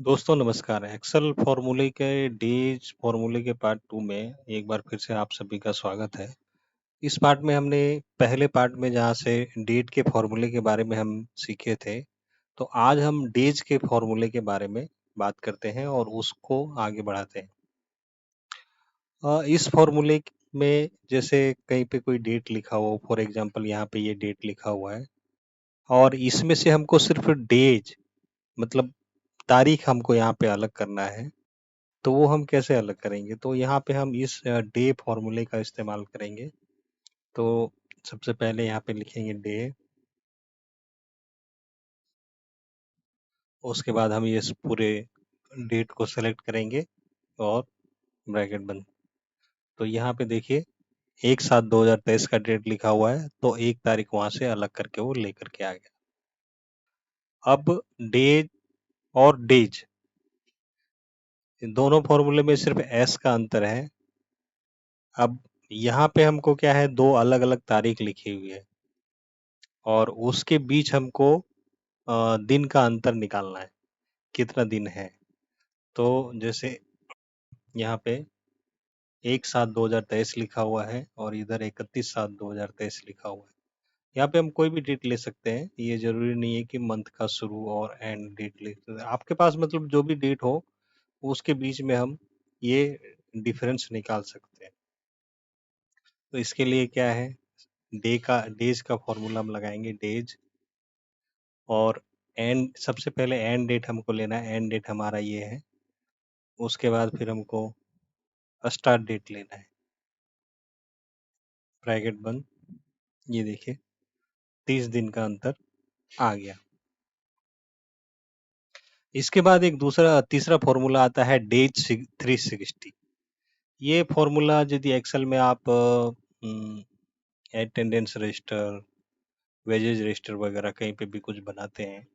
दोस्तों नमस्कार। एक्सेल फ़ॉर्मूले के डेज़ फ़ॉर्मूले के पार्ट 2 में एक बार फिर से आप सभी का स्वागत है। इस पार्ट में हमने पहले पार्ट में जहाँ से डेट के फ़ॉर्मूले के बारे में हम सीखे थे, तो आज हम डेज़ के फ़ॉर्मूले के बारे में बात करते हैं और उसको आगे बढ़ाते हैं। इस फ़ॉर्मूले में जैसे कहीं पे कोई डेट लिखा हो, फॉर एग्ज़ाम्पल यहाँ पे ये डेट लिखा हुआ है और इसमें से हमको सिर्फ़ डेज़ मतलब तारीख हमको यहाँ पे अलग करना है। तो वो हम कैसे अलग करेंगे? तो यहाँ पे हम इस डे फ़ॉर्मूले का इस्तेमाल करेंगे। तो सबसे पहले यहाँ पे लिखेंगे डे, उसके बाद हम ये इस पूरे डेट को सेलेक्ट करेंगे और ब्रैकेट बंद। तो यहाँ पे देखिए 1/7/2023 का डेट लिखा हुआ है, तो 1 तारीख वहाँ से अलग करके वो लेकर के आ गया। अब डे और डेज़ दोनों फ़ॉर्मूले में सिर्फ़ एस का अंतर है। अब यहाँ पे हमको क्या है 2 अलग-अलग तारीख लिखी हुई है और उसके बीच हमको दिन का अंतर निकालना है, कितना दिन है। तो जैसे यहाँ पे 1/7/2023 लिखा हुआ है और इधर 31/7/2023 लिखा हुआ है। यहाँ पे हम कोई भी डेट ले सकते हैं, ये ज़रूरी नहीं है कि मंथ का शुरू और एंड डेट ले सकते हैं। आपके पास मतलब जो भी डेट हो, उसके बीच में हम ये डिफरेंस निकाल सकते हैं। तो इसके लिए क्या है, डेज़ का फ़ॉर्मूला हम लगाएँगे डेज़ और एंड सबसे पहले एंड डेट हमको लेना है, एंड डेट हमारा ये है। उसके बाद फिर हमको स्टार्ट डेट लेना है, ब्रैकेट बंद। ये देखिए 30 दिन का अंतर आ गया। इसके बाद एक दूसरा तीसरा फ़ॉर्मूला आता है डेज 360। ये फ़ॉर्मूला यदि एक्सेल में आप अटेंडेंस रजिस्टर, वेजेज रजिस्टर वगैरह कहीं पे भी कुछ बनाते हैं,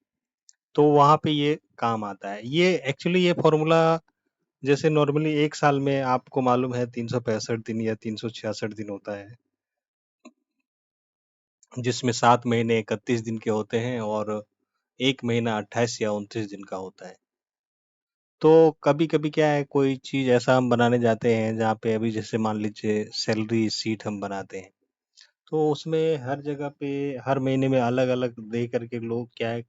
तो वहाँ पे ये काम आता है। ये एक्चुअली ये फ़ॉर्मूला जैसे नॉर्मली 1 साल में आपको मालूम है 365 दिन या 366 दिन होता है, जिसमें 7 महीने 31 दिन के होते हैं और 1 महीना 28 या 29 दिन का होता है। तो कभी-कभी क्या है कोई चीज़ ऐसा हम बनाने जाते हैं जहाँ पे अभी जैसे मान लीजिए सैलरी शीट हम बनाते हैं, तो उसमें हर जगह पे हर महीने में अलग-अलग दे करके लोग क्या है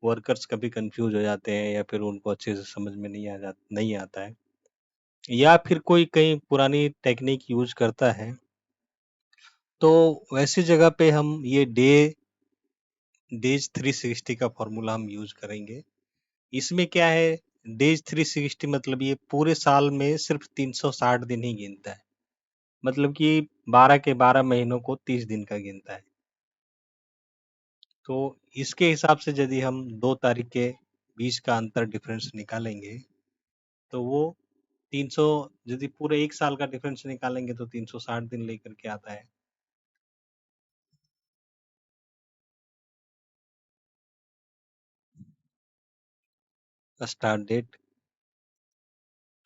वर्कर्स कभी कन्फ्यूज़ हो जाते हैं या फिर उनको अच्छे से समझ में नहीं आता है। या फिर कोई कहीं पुरानी टेक्नीक यूज़ करता है, तो वैसी जगह पे हम ये डेज़ 360 का फ़ॉर्मूला हम यूज़ करेंगे। इसमें क्या है डेज़ 360 मतलब ये पूरे साल में सिर्फ़ 360 दिन ही गिनता है। मतलब कि 12 के 12 महीनों को 30 दिन का गिनता है। तो इसके हिसाब से यदि हम 2 तारीख के बीच का अंतर डिफ़रेंस निकालेंगे, तो वो 300 यदि पूरे 1 साल का डिफ़रेंस निकालेंगे तो 360 दिन लेकर के आता है। स्टार्ट डेट,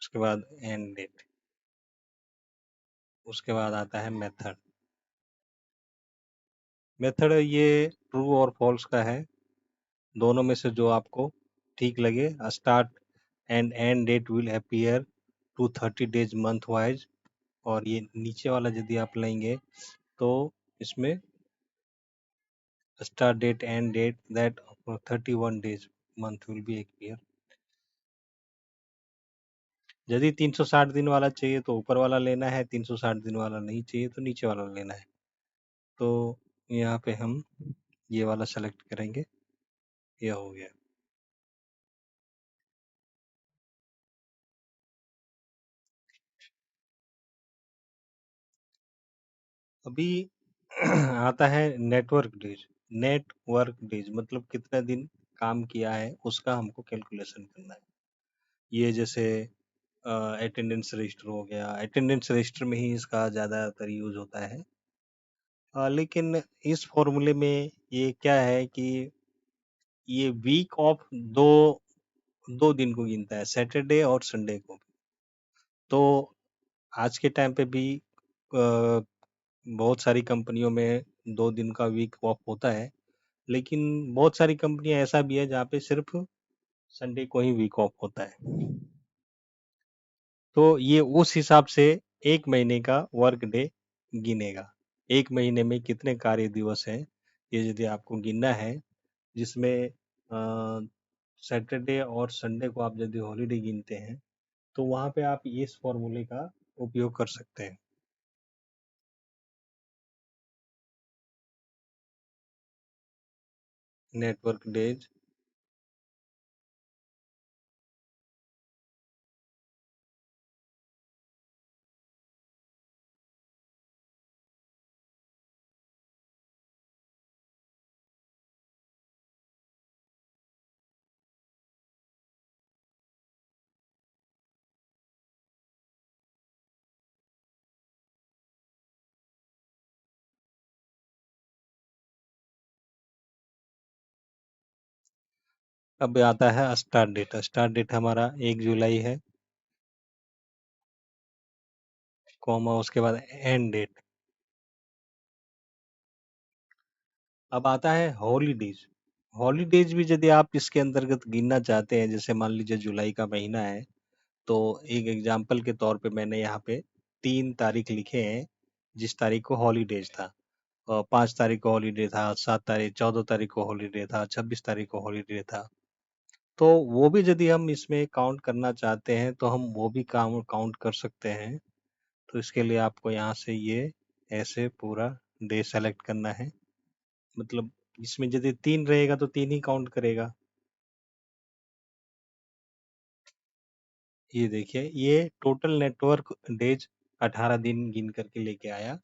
उसके बाद एंड डेट, उसके बाद आता है मेथड। मेथड ये ट्रू और फ़ॉल्स का है, दोनों में से जो आपको ठीक लगे। Start and end date will appear to 30 days month wise और ये नीचे वाला यदि आप लेंगे तो इसमें start date end date that 31 days month will be appear. यदि 360 दिन वाला चाहिए तो ऊपर वाला लेना है, 360 दिन वाला नहीं चाहिए तो नीचे वाला लेना है। तो यहाँ पे हम ये वाला सेलेक्ट करेंगे, ये हो गया। अभी आता है नेटवर्क डेज। नेटवर्क डेज मतलब कितना दिन काम किया है उसका हमको कैलकुलेशन करना है। ये जैसे अटेंडेंस रजिस्टर हो गया, अटेंडेंस रजिस्टर में ही इसका ज़्यादातर यूज़ होता है। लेकिन इस फॉर्मूले में ये क्या है कि ये वीक ऑफ दो दो दिन को गिनता है, सैटरडे और संडे को। तो आज के टाइम पे भी बहुत सारी कंपनियों में 2 दिन का वीक ऑफ होता है, लेकिन बहुत सारी कंपनियाँ ऐसा भी है जहाँ पे सिर्फ़ संडे को ही वीक ऑफ होता है। तो ये उस हिसाब से 1 महीने का वर्क डे गिनेगा। 1 महीने में कितने कार्य दिवस हैं, ये यदि आपको गिनना है, जिसमें सैटरडे और संडे को आप यदि हॉलिडे गिनते हैं, तो वहाँ पे आप इस फ़ॉर्मूले का उपयोग कर सकते हैं। नेटवर्क डेज अब आता है स्टार्ट डेट। स्टार्ट डेट हमारा 1 जुलाई है, कॉमा उसके बाद एंड डेट। अब आता है हॉलीडेज। हॉलीडेज भी यदि आप इसके अंतर्गत गिनना चाहते हैं, जैसे मान लीजिए जुलाई का महीना है, तो एक एग्जाम्पल के तौर पे मैंने यहाँ पे 3 तारीख लिखे हैं, जिस तारीख को हॉलीडेज था। 5 तारीख को हॉलीडे था, 14 तारीख को हॉलीडे था, 26 तारीख को हॉलीडे था। तो वो भी यदि हम इसमें काउंट करना चाहते हैं, तो हम वो भी काउंट कर सकते हैं। तो इसके लिए आपको यहाँ से ये ऐसे पूरा डे सेलेक्ट करना है। मतलब इसमें यदि 3 रहेगा तो 3 ही काउंट करेगा। ये देखिए, ये टोटल नेटवर्क डेज 18 दिन गिन करके लेके आया।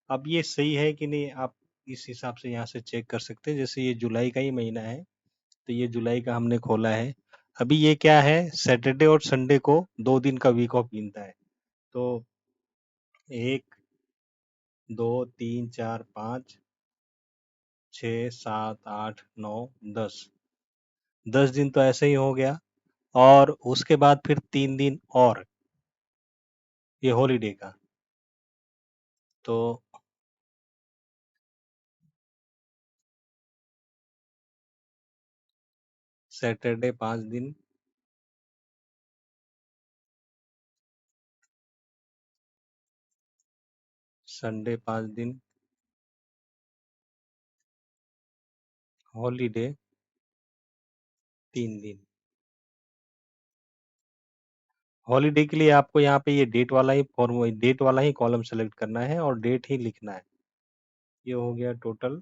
अब ये सही है कि नहीं, आप इस हिसाब से यहाँ से चेक कर सकते हैं। जैसे ये जुलाई का ही महीना है, तो ये जुलाई का हमने खोला है। अभी ये क्या है, सैटरडे और संडे को 2 दिन का वीक ऑफ गिनता है। तो 1, 2, 3, 4, 5, 6, 7, 8, 9, 10। 10 दिन तो ऐसे ही हो गया, और उसके बाद फिर 3 दिन और ये हॉलीडे का। तो सैटरडे 5 दिन, संडे 5 दिन, हॉलीडे 3 दिन। हॉलीडे के लिए आपको यहाँ पे ये डेट वाला ही कॉलम सेलेक्ट करना है और डेट ही लिखना है। ये हो गया टोटल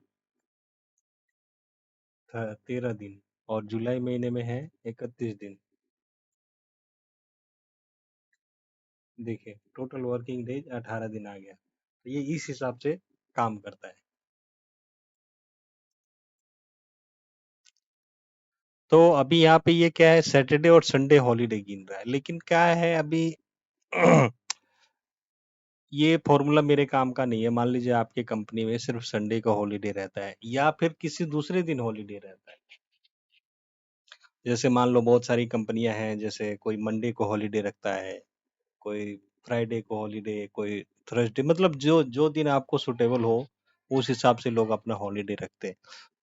13 दिन, और जुलाई महीने में है 31 दिन। देखिए, टोटल वर्किंग डेज 18 दिन आ गया। तो ये इस हिसाब से काम करता है। तो अभी यहाँ पे ये क्या है, सैटरडे और संडे हॉलीडे गिन रहा है, लेकिन क्या है अभी ये फॉर्मूला मेरे काम का नहीं है। मान लीजिए आपके कंपनी में सिर्फ संडे का हॉलीडे रहता है, या फिर किसी दूसरे दिन हॉलीडे रहता है। जैसे मान लो बहुत सारी कंपनियां हैं, जैसे कोई मंडे को हॉलीडे रखता है, कोई फ्राइडे को हॉलीडे, कोई थर्सडे, मतलब जो जो दिन आपको सुटेबल हो, उस हिसाब से लोग अपना हॉलीडे रखते हैं।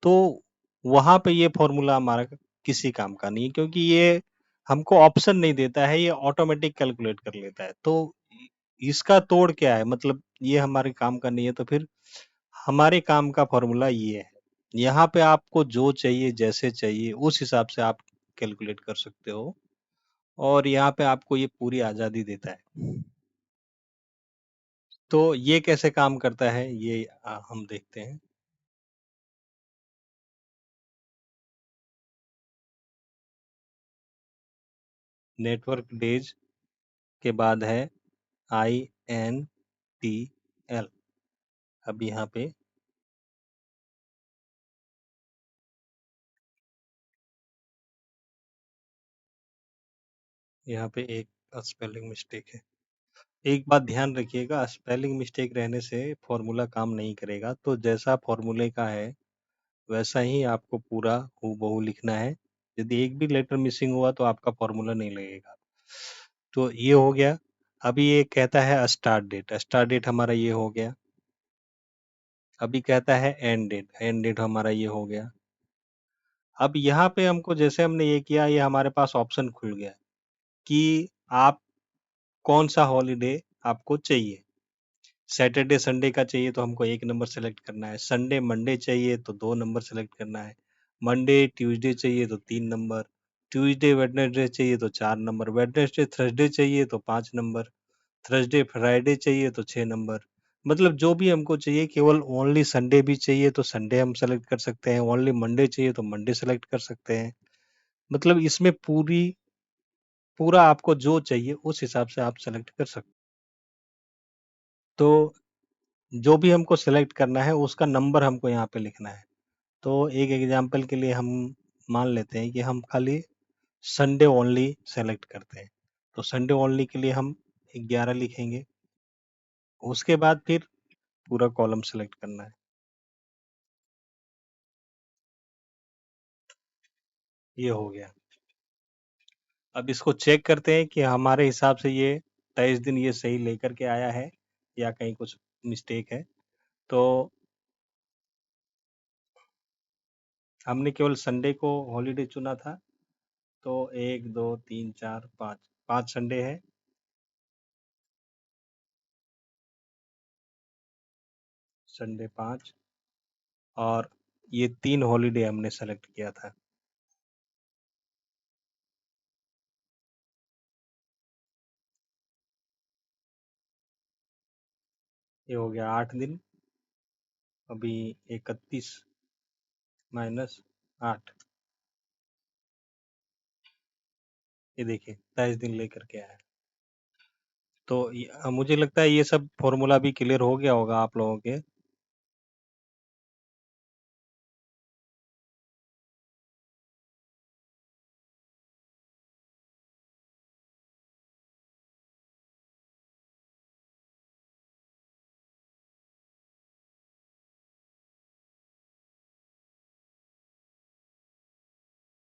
तो वहां पे ये फॉर्मूला हमारा किसी काम का नहीं है, क्योंकि ये हमको ऑप्शन नहीं देता है, ये ऑटोमेटिक कैलकुलेट कर लेता है। तो इसका तोड़ क्या है, मतलब ये हमारे काम का नहीं है, तो फिर हमारे काम का फॉर्मूला ये है। यहाँ पे आपको जो चाहिए, जैसे चाहिए, उस हिसाब से आप कैलकुलेट कर सकते हो, और यहाँ पे आपको ये पूरी आज़ादी देता है। तो ये कैसे काम करता है, ये हम देखते हैं। नेटवर्क डेज के बाद है INTL। अब यहाँ पे एक स्पेलिंग मिस्टेक है। एक बात ध्यान रखिएगा, स्पेलिंग मिस्टेक रहने से फॉर्मूला काम नहीं करेगा। तो जैसा फॉर्मूले का है, वैसा ही आपको पूरा हूबहू लिखना है। यदि एक भी लेटर मिसिंग हुआ तो आपका फॉर्मूला नहीं लगेगा। तो ये हो गया। अभी ये कहता है स्टार्ट डेट। स्टार्ट डेट हमारा ये हो गया। अभी कहता है एंड डेट। एंड डेट हमारा ये हो गया। अब यहाँ पे हमको जैसे हमने ये किया, ये हमारे पास ऑप्शन खुल गया कि आप कौन-सा हॉलिडे आपको चाहिए। सैटरडे, संडे का चाहिए तो हमको 1 नंबर सेलेक्ट करना है, संडे, मंडे चाहिए तो 2 नंबर सेलेक्ट करना है, मंडे, ट्यूसडे चाहिए तो 3 नंबर, ट्यूसडे, वेडनेसडे चाहिए तो 4 नंबर, वेडनेसडे, थर्सडे चाहिए तो 5 नंबर, थर्सडे, फ्राइडे चाहिए तो 6 नंबर। मतलब जो भी हमको चाहिए, केवल ओनली संडे भी चाहिए तो संडे हम सेलेक्ट कर सकते हैं, ओनली मंडे चाहिए तो मंडे सेलेक्ट कर सकते हैं। मतलब इसमें पूरा आपको जो चाहिए उस हिसाब से आप सेलेक्ट कर सकते हैं। तो जो भी हमको सेलेक्ट करना है उसका नंबर हमको यहाँ पे लिखना है। तो एक एग्जांपल के लिए हम मान लेते हैं कि हम खाली संडे ओनली सेलेक्ट करते हैं। तो संडे ओनली के लिए हम 11 लिखेंगे। उसके बाद फिर पूरा कॉलम सेलेक्ट करना है। ये हो गया। अब इसको चेक करते हैं कि हमारे हिसाब से ये 23 दिन ये सही लेकर के आया है या कहीं कुछ मिस्टेक है। तो हमने केवल संडे को हॉलिडे चुना था। तो 1, 2, 3, 4, 5, 5 संडे है। संडे 5 और ये 3 हॉलिडे हमने सेलेक्ट किया था। ये हो गया 8 दिन। अभी 31 माइनस 8, ये देखिए 23 दिन लेकर के आया। तो मुझे लगता है ये सब फॉर्मूला भी क्लियर हो गया होगा आप लोगों के।